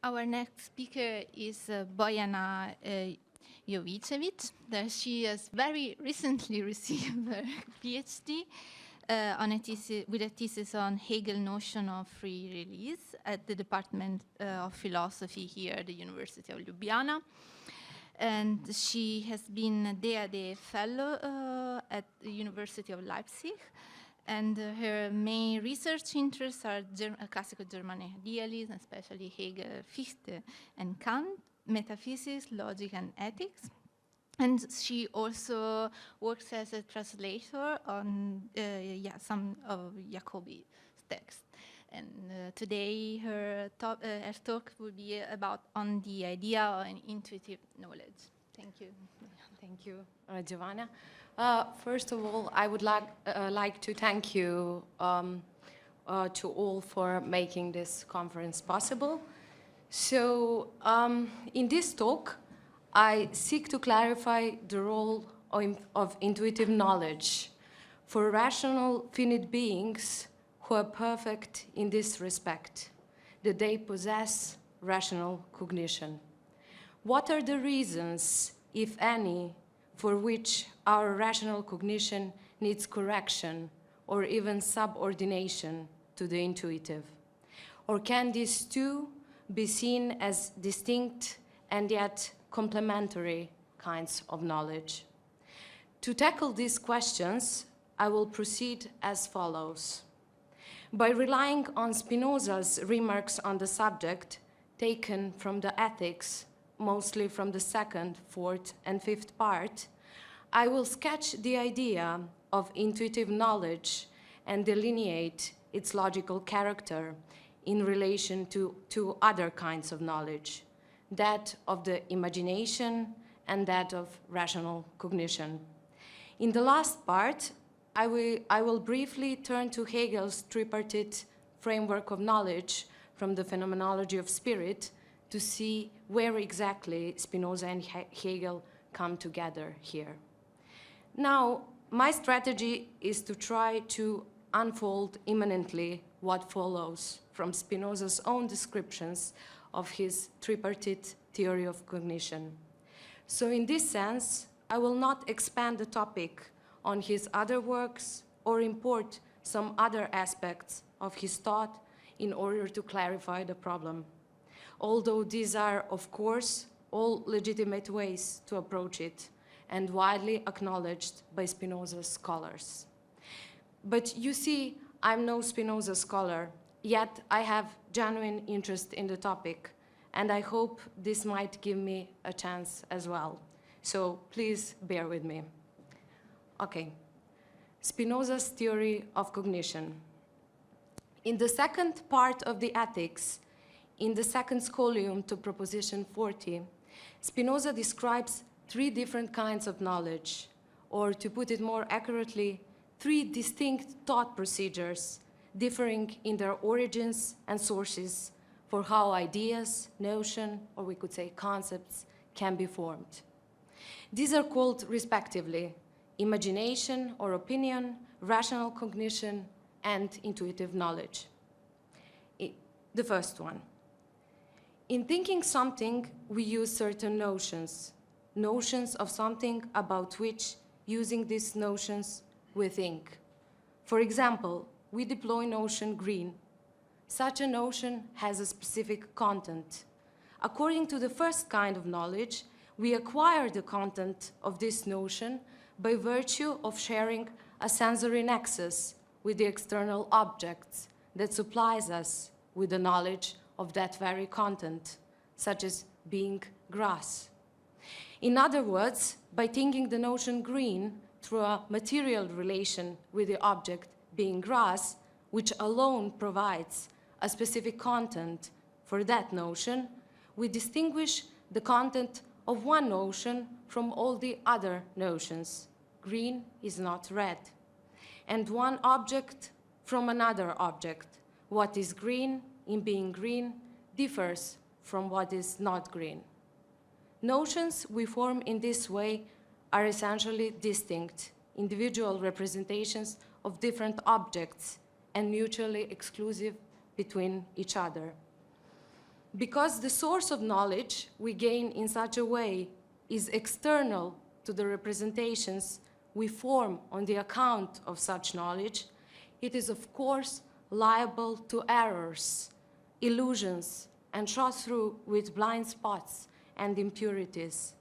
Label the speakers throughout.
Speaker 1: Our next speaker is Bojana Jovićević. She has very recently received her PhD with a thesis on Hegel notion of free release at the Department of Philosophy here at the University of Ljubljana. And she has been a DAD fellow at the University of Leipzig. And her main research interests are classical German idealism, especially Hegel, Fichte, and Kant, metaphysics, logic, and ethics. And she also works as a translator on some of Jacobi's texts. And today her talk will be about on the idea of an intuitive knowledge. Thank you.
Speaker 2: Thank you, Giovanna. First of all, I would like to thank you to all for making this conference possible. So, in this talk, I seek to clarify the role of intuitive knowledge for rational, finite beings who are perfect in this respect, that they possess rational cognition. What are the reasons, if any, for which our rational cognition needs correction or even subordination to the intuitive? Or can these two be seen as distinct and yet complementary kinds of knowledge? To tackle these questions, I will proceed as follows. By relying on Spinoza's remarks on the subject, taken from the Ethics, mostly from the second, fourth, and fifth part, I will sketch the idea of intuitive knowledge and delineate its logical character in relation to other kinds of knowledge, that of the imagination and that of rational cognition. In the last part, I will briefly turn to Hegel's tripartite framework of knowledge from the phenomenology of spirit to see where exactly Spinoza and Hegel come together here. Now, my strategy is to try to unfold immanently what follows from Spinoza's own descriptions of his tripartite theory of cognition. So in this sense, I will not expand the topic on his other works or import some other aspects of his thought in order to clarify the problem, although these are, of course, all legitimate ways to approach it and widely acknowledged by Spinoza's scholars. But you see, I'm no Spinoza scholar, yet I have genuine interest in the topic, and I hope this might give me a chance as well. So please bear with me. Okay, Spinoza's theory of cognition. In the second part of the Ethics, in the second scholium to Proposition 40, Spinoza describes three different kinds of knowledge, or to put it more accurately, three distinct thought procedures differing in their origins and sources for how ideas, notion, or we could say concepts, can be formed. These are called, respectively, imagination or opinion, rational cognition, and intuitive knowledge. The first one. In thinking something, we use certain notions of something about which, using these notions, we think. For example, we deploy notion green. Such a notion has a specific content. According to the first kind of knowledge, we acquire the content of this notion by virtue of sharing a sensory nexus with the external objects that supplies us with the knowledge of that very content, such as being grass. In other words, by thinking the notion green through a material relation with the object being grass, which alone provides a specific content for that notion, we distinguish the content of one notion from all the other notions. Green is not red. And one object from another object. What is green in being green differs from what is not green. Notions we form in this way are essentially distinct, individual representations of different objects and mutually exclusive between each other. Because the source of knowledge we gain in such a way is external to the representations we form on the account of such knowledge, it is of course liable to errors, illusions, and shot through with blind spots and impurities.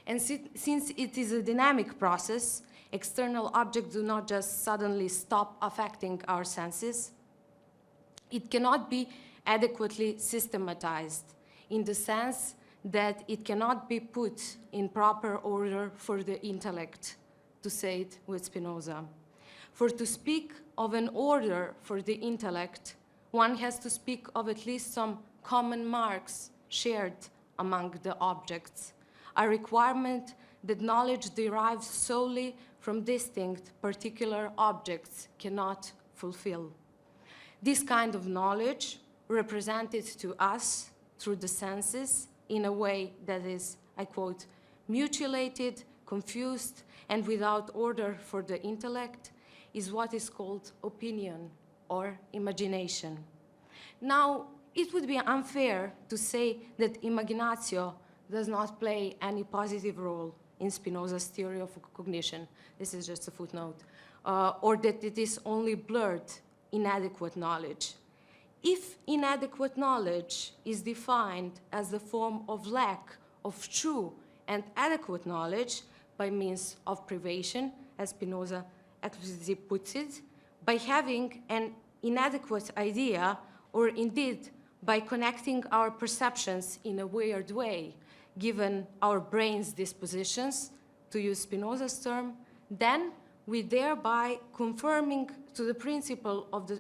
Speaker 2: And since it is a dynamic process, external objects do not just suddenly stop affecting our senses. It cannot be adequately systematized in the sense that it cannot be put in proper order for the intellect, to say it with Spinoza. For to speak of an order for the intellect, one has to speak of at least some common marks shared among the objects, a requirement that knowledge derived solely from distinct particular objects cannot fulfill. This kind of knowledge, represented to us through the senses in a way that is, I quote, mutilated, confused, and without order for the intellect, is what is called opinion or imagination. Now, it would be unfair to say that imaginatio does not play any positive role in Spinoza's theory of cognition. This is just a footnote. Or that it is only blurred, inadequate knowledge. If inadequate knowledge is defined as the form of lack of true and adequate knowledge by means of privation, as Spinoza explicitly puts it, by having an inadequate idea, or indeed by connecting our perceptions in a weird way, given our brain's dispositions, to use Spinoza's term, then we thereby confirm to the principle of the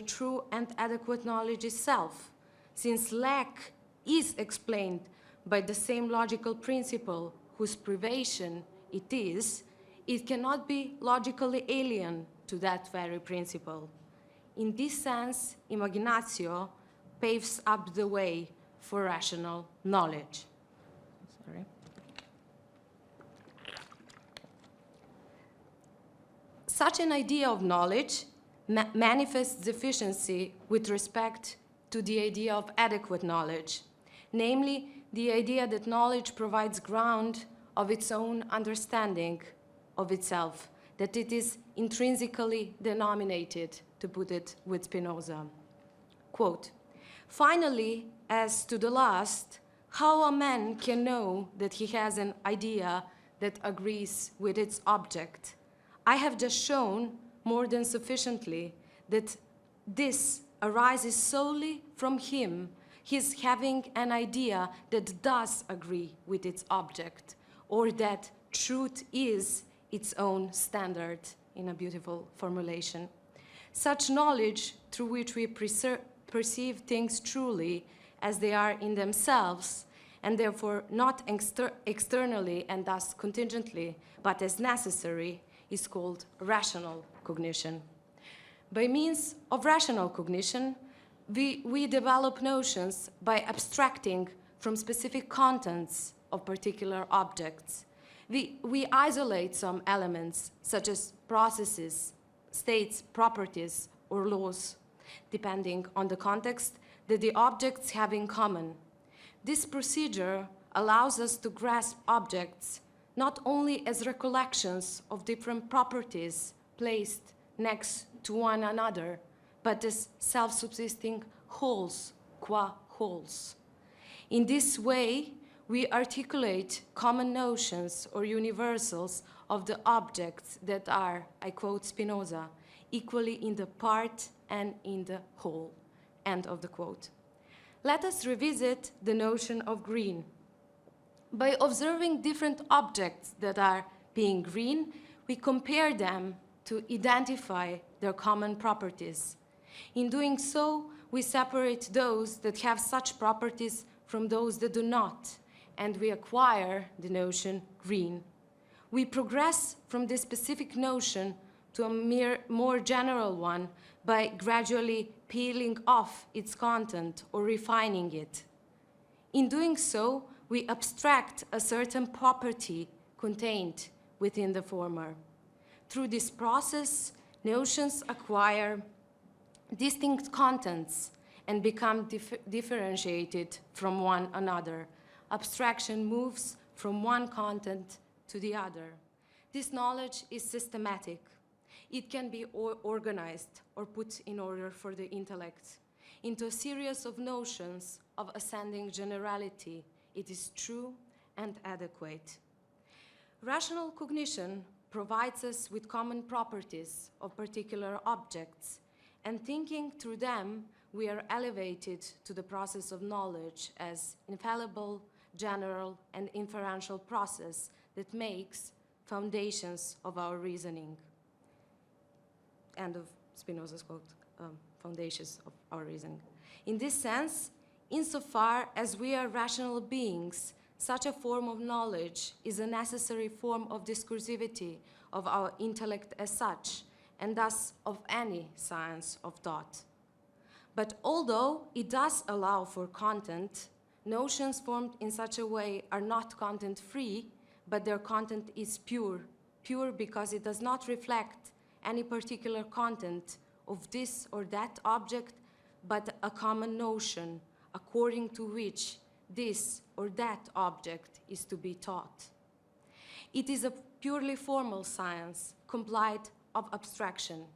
Speaker 2: true and adequate knowledge itself, since lack is explained by the same logical principle whose privation it is, it cannot be logically alien to that very principle. In this sense, imaginatio paves up the way for rational knowledge. Sorry. Such an idea of knowledge manifests deficiency with respect to the idea of adequate knowledge, namely the idea that knowledge provides ground of its own understanding of itself, that it is intrinsically denominated, to put it with Spinoza. Quote, finally, as to the last, how a man can know that he has an idea that agrees with its object? I have just shown more than sufficiently that this arises solely from him, his having an idea that does agree with its object, or that truth is its own standard, in a beautiful formulation. Such knowledge, through which we perceive things truly as they are in themselves, and therefore not externally and thus contingently, but as necessary, is called rational cognition. By means of rational cognition, we develop notions by abstracting from specific contents of particular objects. We isolate some elements, such as processes, states, properties, or laws, depending on the context that the objects have in common. This procedure allows us to grasp objects not only as recollections of different properties placed next to one another, but as self-subsisting wholes, qua wholes. In this way, we articulate common notions or universals of the objects that are, I quote Spinoza, equally in the part and in the whole. End of the quote. Let us revisit the notion of green. By observing different objects that are being green, we compare them to identify their common properties. In doing so, we separate those that have such properties from those that do not, and we acquire the notion green. We progress from this specific notion to a more general one by gradually peeling off its content or refining it. In doing so, we abstract a certain property contained within the former. Through this process, notions acquire distinct contents and become differentiated from one another. Abstraction moves from one content to the other. This knowledge is systematic. It can be organized or put in order for the intellect into a series of notions of ascending generality. It is true and adequate. Rational cognition provides us with common properties of particular objects, and thinking through them, we are elevated to the process of knowledge as infallible, general, and inferential process that makes foundations of our reasoning. End of Spinoza's quote, foundations of our reasoning. In this sense, insofar as we are rational beings, such a form of knowledge is a necessary form of discursivity of our intellect as such, and thus of any science of thought. But although it does allow for content, notions formed in such a way are not content-free, but their content is pure because it does not reflect any particular content of this or that object, but a common notion according to which this or that object is to be taught. It is a purely formal science, complied of abstractions,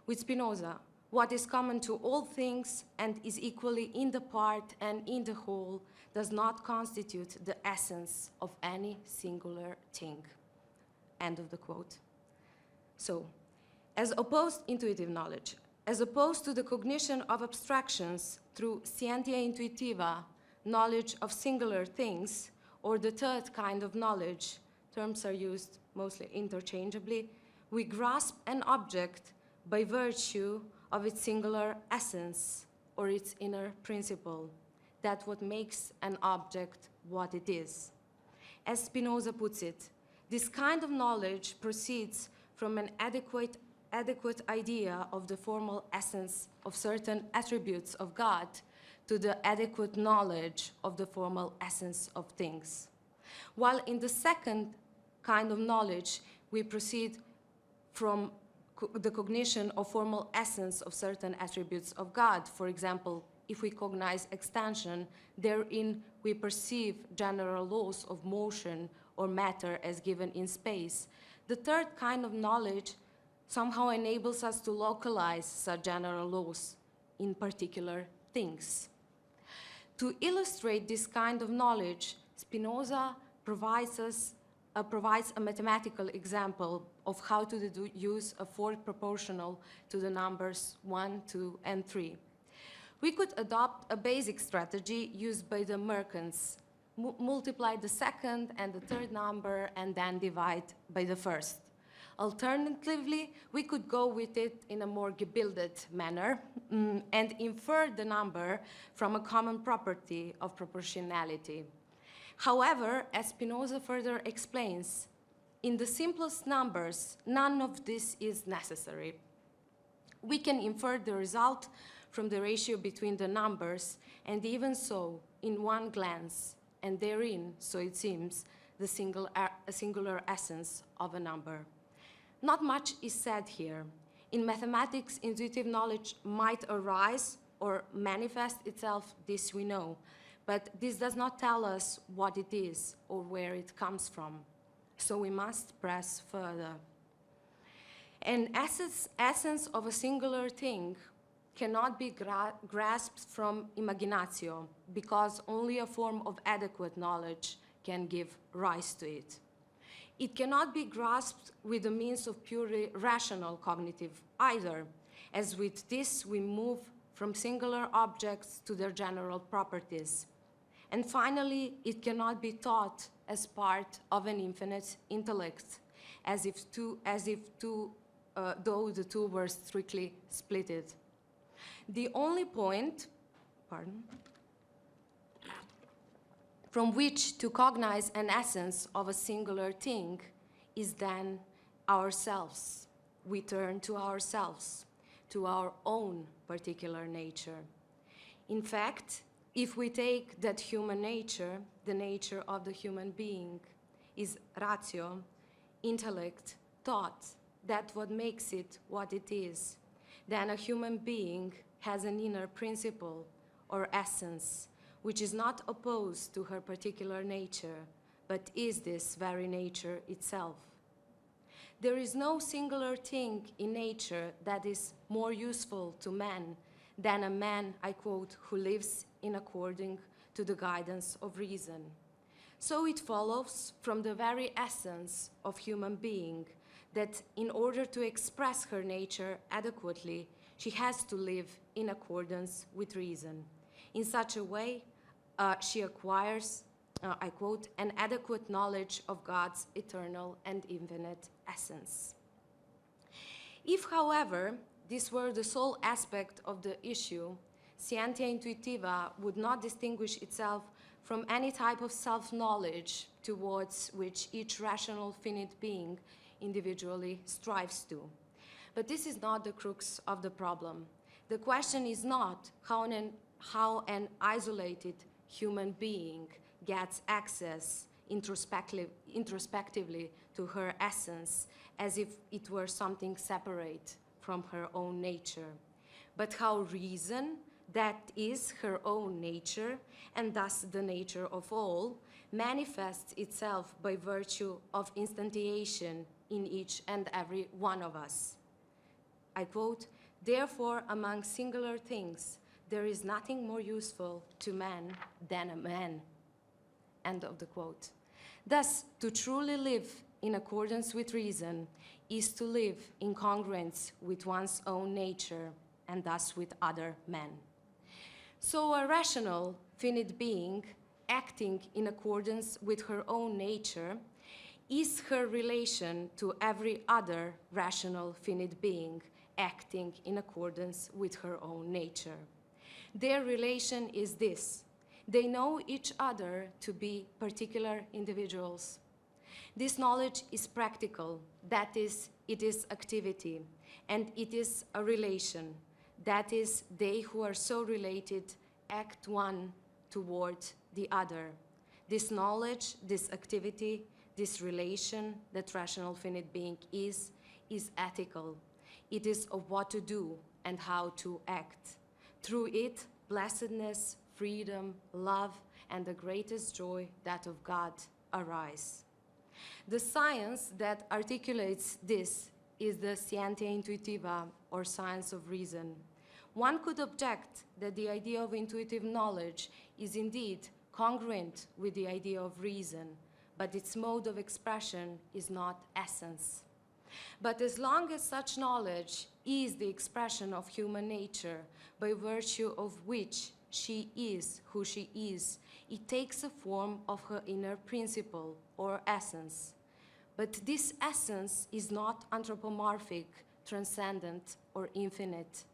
Speaker 2: with Spinoza. What is common to all things and is equally in the part and in the whole does not constitute the essence of any singular thing. End of the quote. So, as opposed intuitive knowledge, as opposed to the cognition of abstractions through scientia intuitiva, knowledge of singular things, or the third kind of knowledge, terms are used mostly interchangeably, we grasp an object by virtue of its singular essence or its inner principle. That's what makes an object what it is. As Spinoza puts it, this kind of knowledge proceeds from an adequate idea of the formal essence of certain attributes of God to the adequate knowledge of the formal essence of things. While in the second kind of knowledge, we proceed from the cognition of formal essence of certain attributes of God. For example, if we cognize extension, therein we perceive general laws of motion or matter as given in space. The third kind of knowledge somehow enables us to localize such general laws in particular things. To illustrate this kind of knowledge, Spinoza provides a mathematical example of how to use a fourth proportional to the numbers 1, 2, and 3. We could adopt a basic strategy used by the merchants, multiply the second and the third number and then divide by the first. Alternatively, we could go with it in a more gebildet manner and infer the number from a common property of proportionality. However, as Spinoza further explains, in the simplest numbers, none of this is necessary. We can infer the result from the ratio between the numbers, and even so, in one glance, and therein, so it seems, the singular essence of a number. Not much is said here. In mathematics, intuitive knowledge might arise or manifest itself, this we know, but this does not tell us what it is or where it comes from. So we must press further. An essence of a singular thing cannot be grasped from imaginatio, because only a form of adequate knowledge can give rise to it. It cannot be grasped with the means of purely rational cognitive either, as with this we move from singular objects to their general properties. And finally, it cannot be taught as part of an infinite intellect, though the two were strictly splitted. The only point, from which to cognize an essence of a singular thing is then ourselves. We turn to ourselves, to our own particular nature. In fact, if we take that human nature, the nature of the human being, is ratio, intellect, thought, that's what makes it what it is. then a human being has an inner principle or essence, which is not opposed to her particular nature, but is this very nature itself. There is no singular thing in nature that is more useful to man than a man, I quote, who lives in according to the guidance of reason. So it follows from the very essence of human being that in order to express her nature adequately, she has to live in accordance with reason. In such a way, she acquires, I quote, an adequate knowledge of God's eternal and infinite essence. If, however, this were the sole aspect of the issue, scientia intuitiva would not distinguish itself from any type of self-knowledge towards which each rational finite being individually strives to. But this is not the crux of the problem. The question is not how an isolated human being gets access introspectively to her essence as if it were something separate from her own nature, but how reason, that is her own nature, and thus the nature of all, manifests itself by virtue of instantiation in each and every one of us. I quote, "Therefore, among singular things, there is nothing more useful to man than a man." End of the quote. Thus, to truly live in accordance with reason is to live in congruence with one's own nature and thus with other men. So a rational, finite being acting in accordance with her own nature is her relation to every other rational, finite being acting in accordance with her own nature. Their relation is this: they know each other to be particular individuals. This knowledge is practical, that is, it is activity, and it is a relation, that is, they who are so related act one toward the other. This knowledge, this activity, this relation that rational finite being is ethical. It is of what to do and how to act. Through it, blessedness, freedom, love, and the greatest joy, that of God, arise. The science that articulates this is the scientia intuitiva, or science of reason. One could object that the idea of intuitive knowledge is indeed congruent with the idea of reason, but its mode of expression is not essence. But as long as such knowledge is the expression of human nature, by virtue of which she is who she is, it takes a form of her inner principle or essence. But this essence is not anthropomorphic, transcendent, or infinite.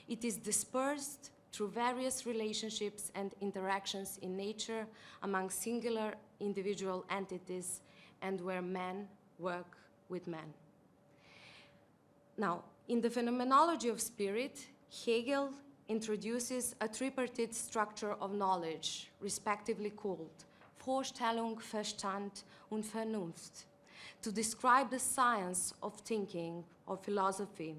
Speaker 2: It is dispersed through various relationships and interactions in nature among singular individual entities and where men work with men. Now, in the phenomenology of spirit, Hegel introduces a tripartite structure of knowledge, respectively called Vorstellung, Verstand und Vernunft, to describe the science of thinking or philosophy.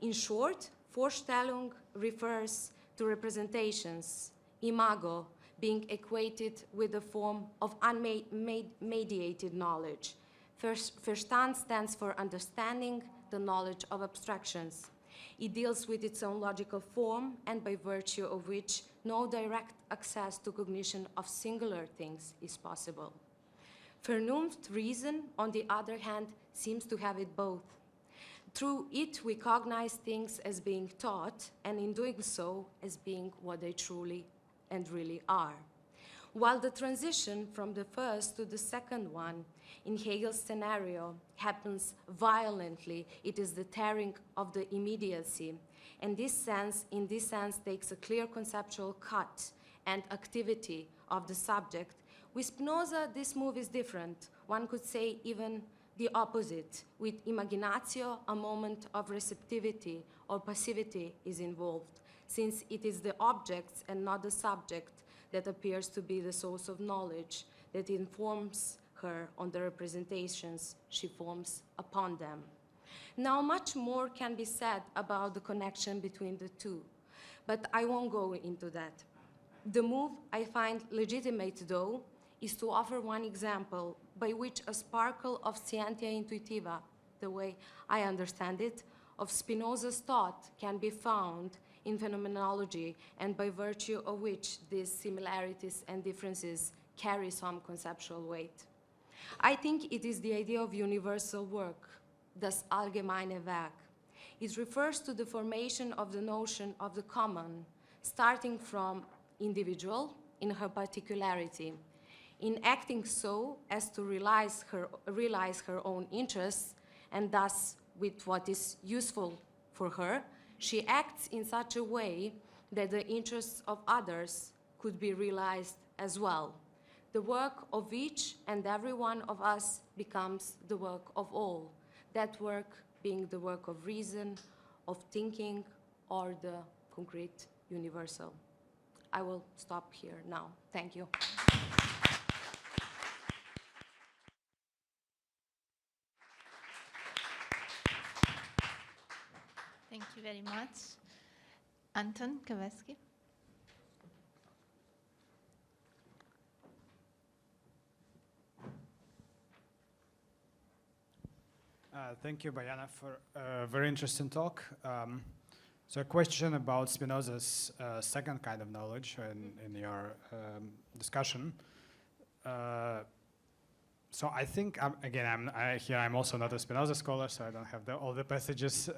Speaker 2: In short, Vorstellung refers to representations, imago, being equated with a form of unmediated knowledge. Verstand stands for understanding, the knowledge of abstractions. It deals with its own logical form and by virtue of which no direct access to cognition of singular things is possible. Vernunft, reason, on the other hand, seems to have it both. Through it, we cognize things as being taught, and in doing so, as being what they truly and really are. While the transition from the first to the second one in Hegel's scenario happens violently, it is the tearing of the immediacy, and in this sense takes a clear conceptual cut and activity of the subject. With Spinoza, this move is different. One could say even the opposite. With imaginatio, a moment of receptivity or passivity is involved, since it is the objects and not the subject that appears to be the source of knowledge that informs her on the representations she forms upon them. Now, much more can be said about the connection between the two, but I won't go into that. The move I find legitimate, though, is to offer one example by which a sparkle of scientia intuitiva, the way I understand it, of Spinoza's thought can be found in phenomenology, and by virtue of which these similarities and differences carry some conceptual weight. I think it is the idea of universal work, das allgemeine Werk. It refers to the formation of the notion of the common, starting from individual in her particularity, in acting so as to realize her own interests, and thus with what is useful for her, she acts in such a way that the interests of others could be realized as well. The work of each and every one of us becomes the work of all, that work being the work of reason, of thinking, or the concrete universal. I will stop here now. Thank you.
Speaker 1: Thank you very much. Anton Kowalski.
Speaker 3: Thank you, Bojana, for a very interesting talk. So a question about Spinoza's second kind of knowledge in your discussion. So I think, I'm also not a Spinoza scholar, so I don't have all the passages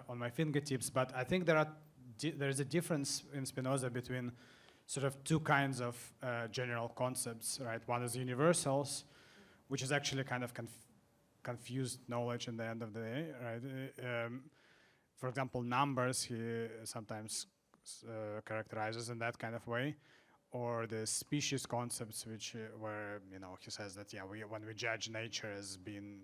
Speaker 3: on my fingertips, but I think there is a difference in Spinoza between sort of two kinds of general concepts, right? One is universals, which is actually kind of confused knowledge in the end of the day, right? For example, numbers he sometimes characterizes in that kind of way, or the species concepts, which where he says that when we judge nature as being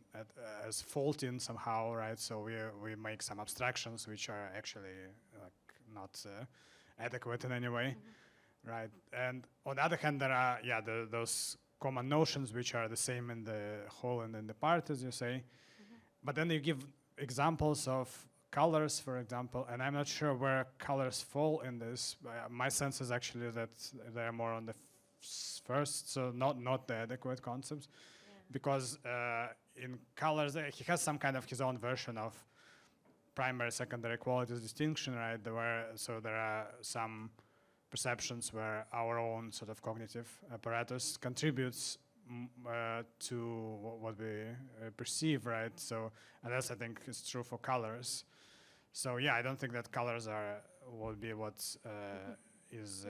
Speaker 3: as faulty somehow, right? So we make some abstractions which are actually not adequate in any way, right? And on the other hand, there are those common notions which are the same in the whole and in the part, as you say. But then you give examples of colors, for example, and I'm not sure where colors fall in this. My sense is actually that they are more on the first, so not the adequate concepts, because in colors he has some kind of his own version of primary, secondary qualities distinction, right? There are some perceptions where our own sort of cognitive apparatus contributes to what we perceive, right? So, and that's, I think, is true for colors. So yeah, I don't think that colors will be what is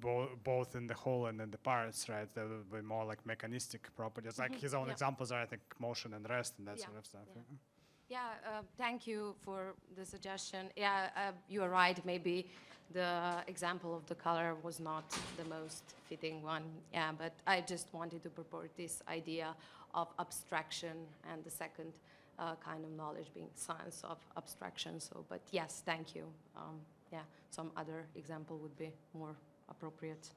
Speaker 3: both in the whole and in the parts, right? They will be more like mechanistic properties. Like his own examples are, I think, motion and rest and that sort of stuff.
Speaker 2: Thank you for the suggestion. You are right. Maybe the example of the color was not the most fitting one. But I just wanted to purport this idea of abstraction and the second kind of knowledge being science of abstraction. So, but yes, thank you. Some other example would be more appropriate.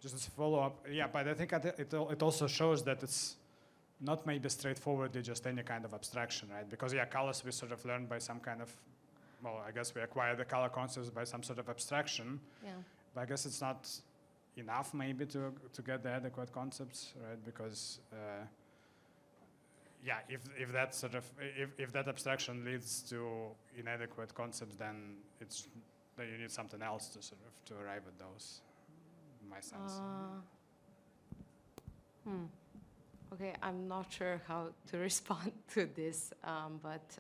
Speaker 3: Just as a follow-up, but I think it also shows that it's not maybe straightforwardly just any kind of abstraction, right? Because colors we sort of learn by some kind of, I guess we acquire the color concepts by some sort of abstraction. But I guess it's not enough maybe to get the adequate concepts, right? Because if that sort of if that abstraction leads to inadequate concepts, then you need something else to sort of to arrive at those. In my sense.
Speaker 2: Okay, I'm not sure how to respond to this, but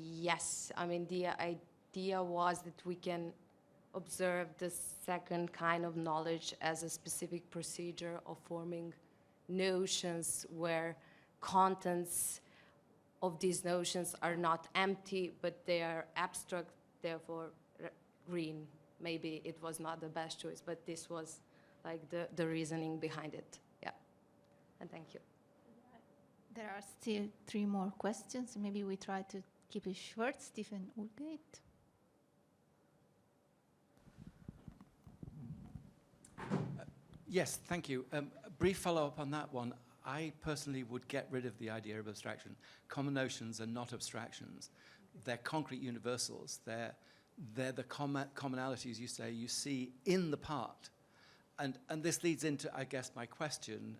Speaker 2: yes, I mean the idea was that we can observe the second kind of knowledge as a specific procedure of forming notions where contents of these notions are not empty, but they are abstract, therefore green. Maybe it was not the best choice, but this was like the reasoning behind it. And thank you.
Speaker 1: There are still 3 more questions. Maybe we try to keep it short. Stephen Ulgate.
Speaker 4: Yes, thank you. A brief follow-up on that one. I personally would get rid of the idea of abstraction. Common notions are not abstractions. They're concrete universals. They're the commonalities, you say, you see in the part. And this leads into, I guess, my question.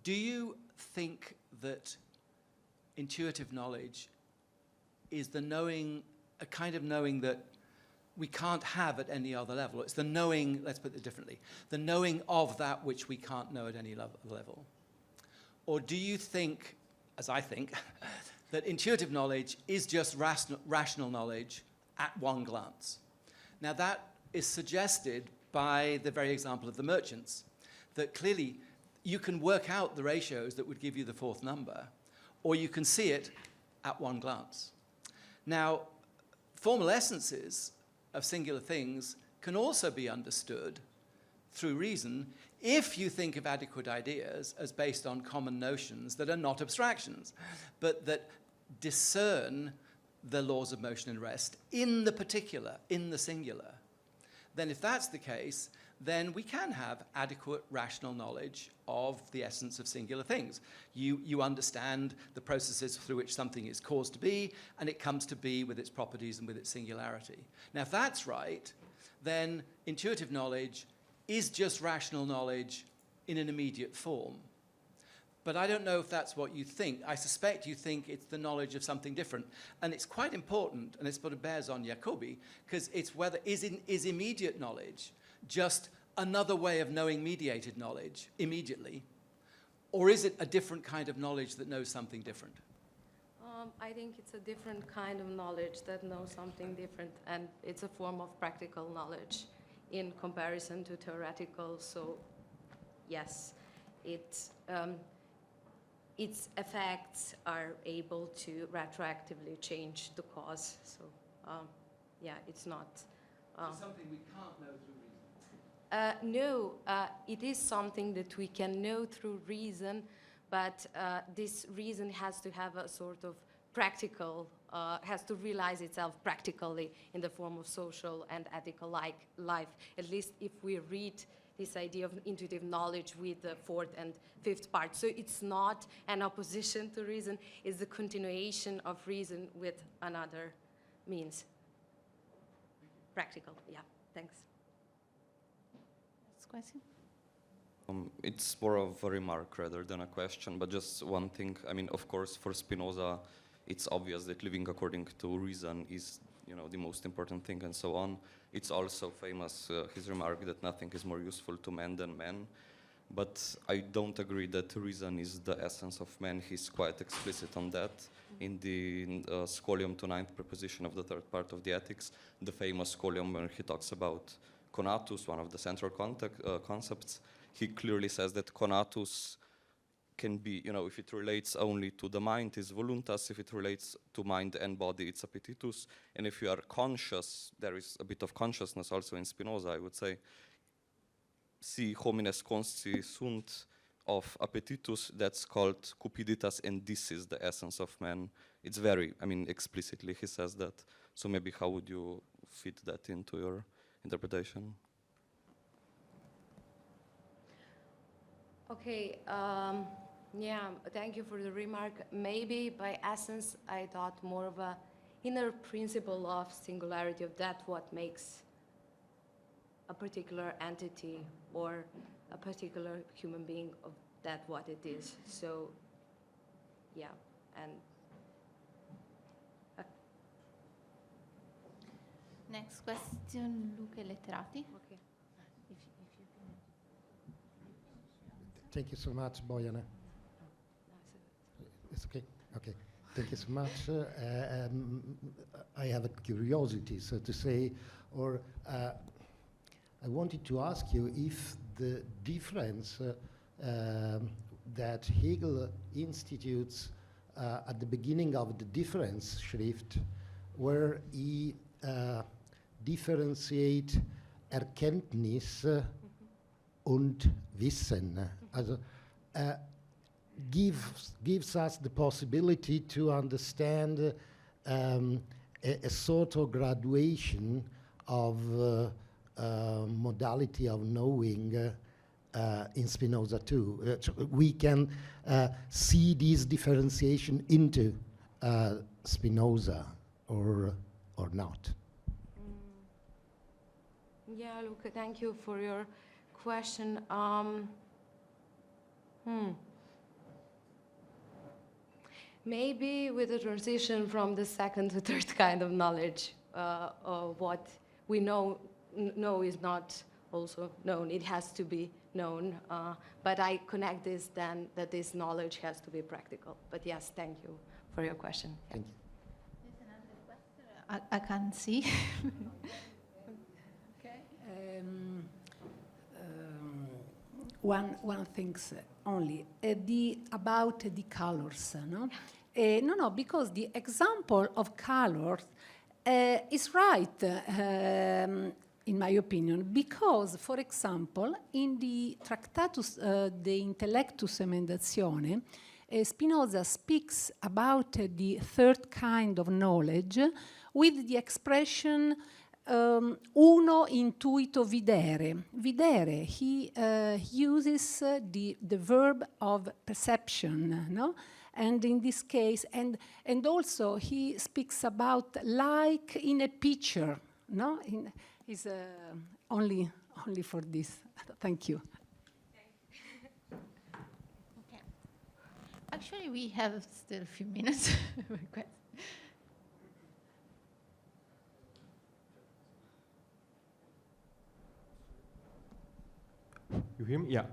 Speaker 4: Do you think that intuitive knowledge is the knowing, a kind of knowing that we can't have at any other level? It's the knowing, let's put it differently, the knowing of that which we can't know at any level. Or do you think, as I think, that intuitive knowledge is just rational knowledge at one glance? Now that is suggested by the very example of the merchants, that clearly you can work out the ratios that would give you the fourth number, or you can see it at one glance. Now, formal essences of singular things can also be understood through reason if you think of adequate ideas as based on common notions that are not abstractions, but that discern the laws of motion and rest in the particular, in the singular. Then if that's the case, then we can have adequate rational knowledge of the essence of singular things. You understand the processes through which something is caused to be, and it comes to be with its properties and with its singularity. Now, if that's right, then intuitive knowledge is just rational knowledge in an immediate form. But I don't know if that's what you think. I suspect you think it's the knowledge of something different. And it's quite important, and it's what it bears on Jacobi, because it's whether is immediate knowledge just another way of knowing mediated knowledge immediately, or is it a different kind of knowledge that knows something different?
Speaker 2: I think it's a different kind of knowledge that knows something different, and it's a form of practical knowledge in comparison to theoretical. So, yes, its effects are able to retroactively change the cause. So, yeah, it's not.
Speaker 4: It's something we can't know through reason.
Speaker 2: No, it is something that we can know through reason, but this reason has to have a sort of practical, has to realize itself practically in the form of social and ethical life, at least if we read this idea of intuitive knowledge with the fourth and fifth part. So it's not an opposition to reason, it's the continuation of reason with another means. Practical, yeah, thanks.
Speaker 1: Next question.
Speaker 5: It's more of a remark rather than a question, but just one thing. I mean, of course, for Spinoza, it's obvious that living according to reason is, the most important thing and so on. It's also famous, his remark that nothing is more useful to man than man. But I don't agree that reason is the essence of man. He's quite explicit on that. In the scholium to ninth proposition of the third part of the Ethics, the famous scholium where he talks about conatus, one of the central concepts, he clearly says that conatus can be, if it relates only to the mind, is voluntas. If it relates to mind and body, it's appetitus. And if you are conscious, there is a bit of consciousness also in Spinoza, I would say. Si homines consci sunt of appetitus, that's called cupiditas, and this is the essence of man. It's very, explicitly he says that. So maybe how would you fit that into your interpretation?
Speaker 2: Okay, yeah, thank you for the remark. Maybe by essence, I thought more of a inner principle of singularity, of that what makes a particular entity or a particular human being, of that what it is. So, yeah, and
Speaker 1: Next question, Luca Letterati.
Speaker 2: okay.
Speaker 1: If you can.
Speaker 6: Thank you so much, Bojana. It's okay? Okay. Thank you so much. I have a curiosity, so to say, or I wanted to ask you if the difference that Hegel institutes at the beginning of the difference Schrift, where he differentiate Erkenntnis und Wissen. Also, gives us the possibility to understand a sort of graduation of modality of knowing in Spinoza too. We can see this differentiation into Spinoza or not.
Speaker 2: Yeah, Luca, thank you for your question. Maybe with the transition from the second to third kind of knowledge, what we know is not also known. It has to be known. But I connect this then that this knowledge has to be practical. But yes, thank you for your question. Yeah.
Speaker 6: Thank you.
Speaker 1: There's another question. I can't see.
Speaker 7: Okay. One thing's only about the colors, no? No, because the example of colors is right, in my opinion, because, for example, in the Tractatus de Intellectus Emendazione, Spinoza speaks about the third kind of knowledge with the expression uno intuito videre. Videre, he uses the verb of perception, no? And in this case, and also he speaks about like in a picture, no? Is only for this. Thank you.
Speaker 1: Okay. Actually, we have still a few minutes.
Speaker 8: You hear me? Yeah.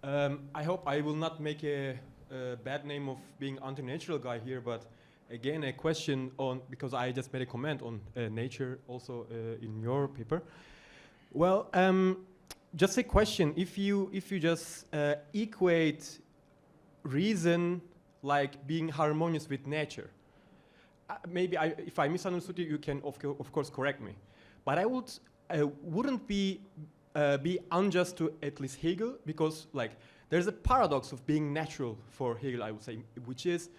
Speaker 8: I hope I will not make a bad name of being anti-natural guy here, but again, a question on, because I just made a comment on nature also in your paper. Well, just a question, if you just equate reason like being harmonious with nature, maybe if I misunderstood you, you can of course correct me, but I wouldn't be unjust to at least Hegel, because like there's a paradox of being natural for Hegel, I would say, which is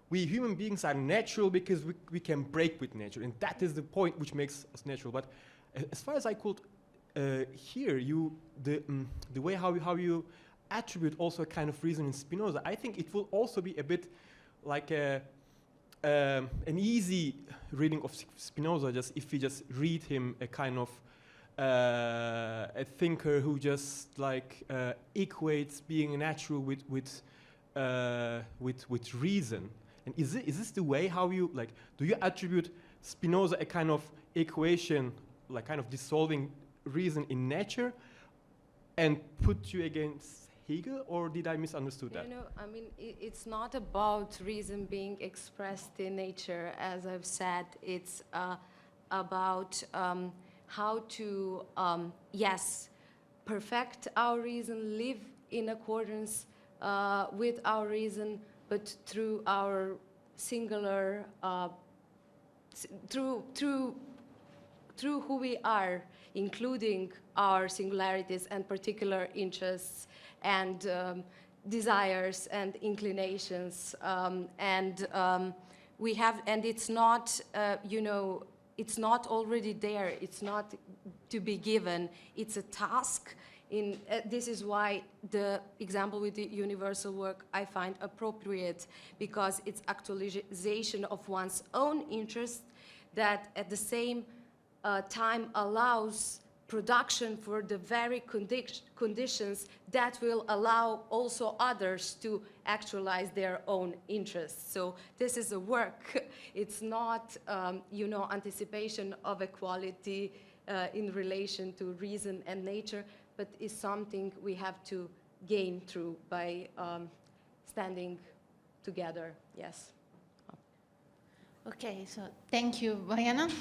Speaker 8: we human beings are natural because we can break with nature, and that is the point which makes us natural. But as far as I could hear you, the way how you attribute also a kind of reason in Spinoza, I think it will also be a bit like an easy reading of Spinoza, just if we just read him a kind of a thinker who just like equates being natural with reason. And is this the way how you like? Do you attribute Spinoza a kind of equation, like kind of dissolving reason in nature, and put you against Hegel, or did I misunderstood that?
Speaker 2: You know, I mean, it's not about reason being expressed in nature, as I've said. It's about how to, yes, perfect our reason, live in accordance with our reason, but through our singular, through who we are, including our singularities and particular interests and desires and inclinations, we have, and it's not, you know, it's not already there. It's not to be given. It's a task. This is why the example with the universal work I find appropriate, because it's actualization of one's own interest that at the same time allows production for the very conditions that will allow also others to actualize their own interests. So this is a work. It's not, you know, anticipation of equality in relation to reason and nature, but is something we have to gain through by standing together. Yes.
Speaker 1: Okay, so thank you, Bojana.